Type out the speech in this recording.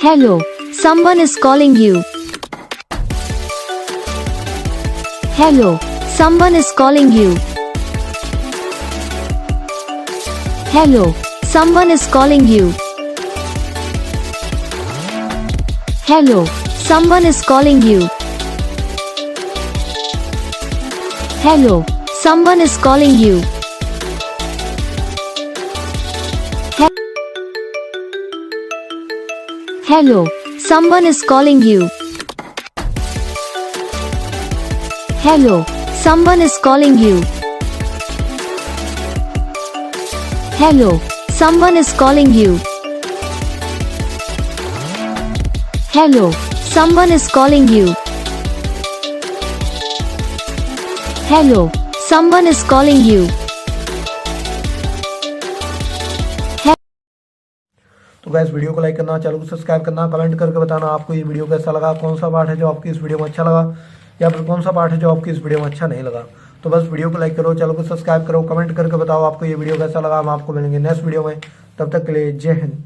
Hello, someone is calling you. Hello, someone is calling you. Hello, someone is calling you. Hello, someone is calling you. Hello, someone is calling you. Hello, someone is calling you. Hello, someone is calling you. Hello, someone is calling you. Hello, someone is calling you. Hello, someone is calling you. तो guys video को like करना, channel को subscribe करना, comment करके बताना आपको ये video कैसा लगा, कौन सा पार्ट है जो आपकी इस वीडियो में अच्छा लगा या फिर कौन सा पार्ट है जो आपकी इस वीडियो में अच्छा नहीं लगा। तो बस वीडियो को लाइक करो, चैनल को सब्सक्राइब करो, कमेंट करके बताओ आपको ये वीडियो कैसा लगा। हम आपको मिलेंगे नेक्स्ट वीडियो में, तब तक के लिए जय हिंद।